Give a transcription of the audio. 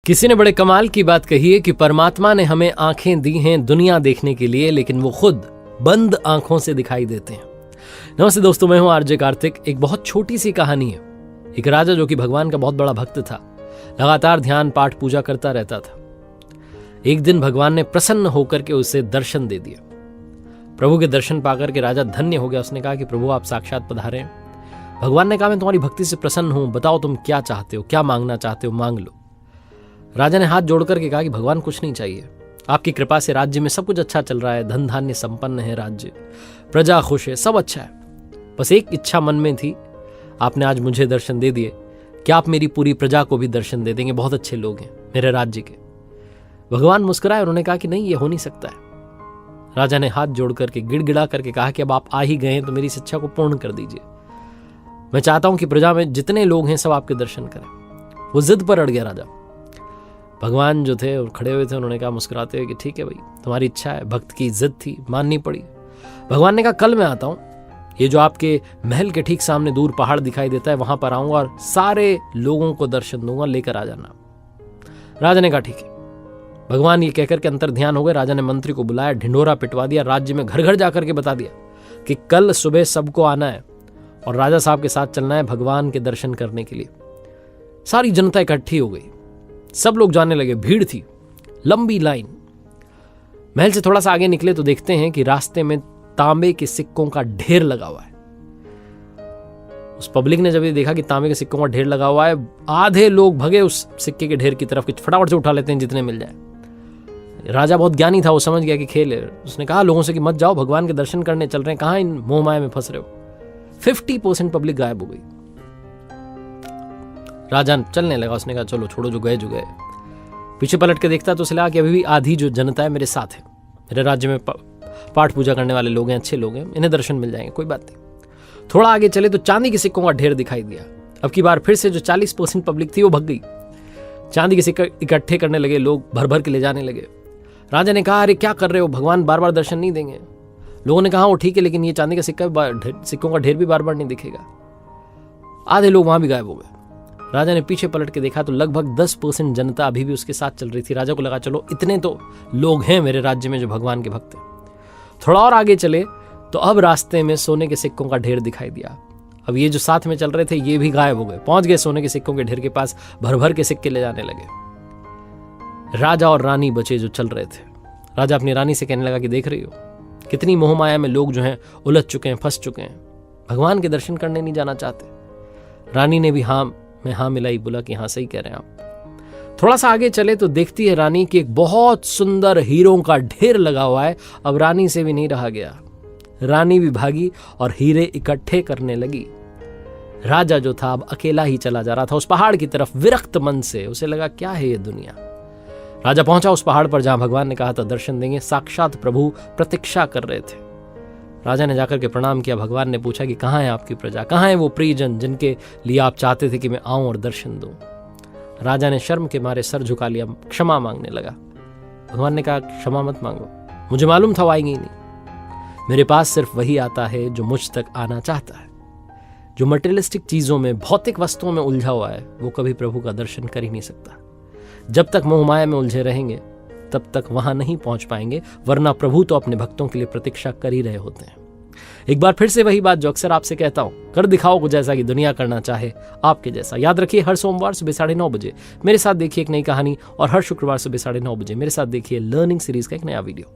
किसी ने बड़े कमाल की बात कही है कि परमात्मा ने हमें आंखें दी हैं दुनिया देखने के लिए, लेकिन वो खुद बंद आंखों से दिखाई देते हैं। नमस्ते दोस्तों, मैं हूं आरजे कार्तिक। एक बहुत छोटी सी कहानी है। एक राजा जो कि भगवान का बहुत बड़ा भक्त था, लगातार ध्यान पाठ पूजा करता रहता था। एक दिन भगवान ने प्रसन्न होकर के उसे दर्शन दे दिया। प्रभु के दर्शन पाकर के राजा धन्य हो गया। उसने कहा कि प्रभु आप साक्षात पधारे हैं। भगवान ने कहा मैं तुम्हारी भक्ति से प्रसन्न हूं, बताओ तुम क्या चाहते हो, क्या मांगना चाहते हो, मांग लो। राजा ने हाथ जोड़ करके कहा कि भगवान कुछ नहीं चाहिए, आपकी कृपा से राज्य में सब कुछ अच्छा चल रहा है, धन धान्य संपन्न है राज्य, प्रजा खुश है, सब अच्छा है। बस एक इच्छा मन में थी, आपने आज मुझे दर्शन दे दिए, क्या आप मेरी पूरी प्रजा को भी दर्शन दे देंगे? बहुत अच्छे लोग हैं मेरे राज्य के। भगवान मुस्कुराए, उन्होंने कहा कि नहीं, ये हो नहीं सकता है। राजा ने हाथ जोड़ करके गिड़गिड़ा करके कहा कि अब आप आ ही गए हैं तो मेरी इस इच्छा को पूर्ण कर दीजिए। मैं चाहता हूं कि प्रजा में जितने लोग हैं सब आपके दर्शन करें। वो जिद पर अड़ गया राजा। भगवान जो थे और खड़े हुए थे, उन्होंने कहा मुस्कुराते हुए कि ठीक है भाई, तुम्हारी इच्छा है। भक्त की जिद थी, माननी पड़ी। भगवान ने कहा कल मैं आता हूं, ये जो आपके महल के ठीक सामने दूर पहाड़ दिखाई देता है वहां पर आऊंगा और सारे लोगों को दर्शन दूंगा, लेकर आ जाना। राजा ने कहा ठीक है। भगवान ये कहकर के अंतर ध्यान हो गए। राजा ने मंत्री को बुलाया, ढिंढोरा पिटवा दिया, राज्य में घर घर जाकर के बता दिया कि कल सुबह सबको आना है और राजा साहब के साथ चलना है भगवान के दर्शन करने के लिए। सारी जनता इकट्ठी हो गई, सब लोग जाने लगे। भीड़ थी, लंबी लाइन। महल से थोड़ा सा आगे निकले तो देखते हैं कि रास्ते में तांबे के सिक्कों का ढेर लगा हुआ है। उस पब्लिक ने जब ये देखा कि तांबे के सिक्कों का ढेर लगा हुआ है, आधे लोग भगे उस सिक्के के ढेर की तरफ कि फटाफट से उठा लेते हैं जितने मिल जाए। राजा बहुत ज्ञानी था, वो समझ गया कि खेल है। उसने कहा लोगों से कि मत जाओ, भगवान के दर्शन करने चल रहे हैं, कहां इन मोह माया में फंस रहे हो। 50% पब्लिक गायब हो गई। राजा चलने लगा। उसने कहा चलो छोड़ो, जो गए जो गए। पीछे पलट के देखता तो उसे लगा कि अभी भी आधी जो जनता है मेरे साथ है, मेरे राज्य में पाठ पूजा करने वाले लोग हैं, अच्छे लोग हैं, इन्हें दर्शन मिल जाएंगे, कोई बात नहीं। थोड़ा आगे चले तो चांदी के सिक्कों का ढेर दिखाई दिया। अब की बार फिर से जो 40% पब्लिक थी वो भग गई। चांदी के सिक्के इकट्ठे करने लगे लोग, भर भर के ले जाने लगे। राजा ने कहा अरे क्या कर रहे हो, भगवान बार बार दर्शन नहीं देंगे। लोगों ने कहा वो ठीक है, लेकिन ये चांदी का सिक्कों का ढेर भी बार बार नहीं दिखेगा। आधे लोग वहां भी गायब हो गए। राजा ने पीछे पलट के देखा तो लगभग 10% जनता अभी भी उसके साथ चल रही थी। राजा को लगा चलो इतने तो लोग हैं मेरे राज्य में जो भगवान के भक्त हैं। थोड़ा और आगे चले तो अब रास्ते में सोने के सिक्कों का ढेर दिखाई दिया। अब ये जो साथ में चल रहे थे ये भी गायब हो गए, पहुंच गए सोने के सिक्कों के ढेर के पास, भर भर के सिक्के ले जाने लगे। राजा और रानी बचे जो चल रहे थे। राजा अपनी रानी से कहने लगा कि देख रही हो कितनी मोहमाया में लोग जो हैं उलझ चुके हैं, फंस चुके हैं, भगवान के दर्शन करने नहीं जाना चाहते। रानी ने भी हाँ मिलाई, बोला कि हाँ सही कह रहे हैं आप। थोड़ा सा आगे चले तो देखती है रानी कि एक बहुत सुंदर हीरों का ढेर लगा हुआ है। अब रानी से भी नहीं रहा गया, रानी भी भागी और हीरे इकट्ठे करने लगी। राजा जो था अब अकेला ही चला जा रहा था उस पहाड़ की तरफ, विरक्त मन से। उसे लगा क्या है ये दुनिया। राजा पहुंचा उस पहाड़ पर जहां भगवान ने कहा था दर्शन देंगे। साक्षात प्रभु प्रतीक्षा कर रहे थे। राजा ने जाकर के प्रणाम किया। भगवान ने पूछा कि कहां है आपकी प्रजा, कहां है वो प्रियजन जिनके लिए आप चाहते थे कि मैं आऊं और दर्शन दूं। राजा ने शर्म के मारे सर झुका लिया, क्षमा मांगने लगा। भगवान ने कहा क्षमा मत मांगो, मुझे मालूम था वो आएंगे ही नहीं। मेरे पास सिर्फ वही आता है जो मुझ तक आना चाहता है। जो मटेरियलिस्टिक चीजों में, भौतिक वस्तुओं में उलझा हुआ है वो कभी प्रभु का दर्शन कर ही नहीं सकता। जब तक मोह माया में उलझे रहेंगे तब तक वहां नहीं पहुंच पाएंगे, वरना प्रभु तो अपने भक्तों के लिए प्रतीक्षा कर ही रहे होते हैं। एक बार फिर से वही बात जो अक्सर आपसे कहता हूं, कर दिखाओ कुछ जैसा कि दुनिया करना चाहे आपके जैसा। याद रखिए हर सोमवार सुबह 9:30 बजे मेरे साथ देखिए एक नई कहानी, और हर शुक्रवार सुबह 9:30 बजे मेरे साथ देखिए लर्निंग सीरीज का एक नया वीडियो।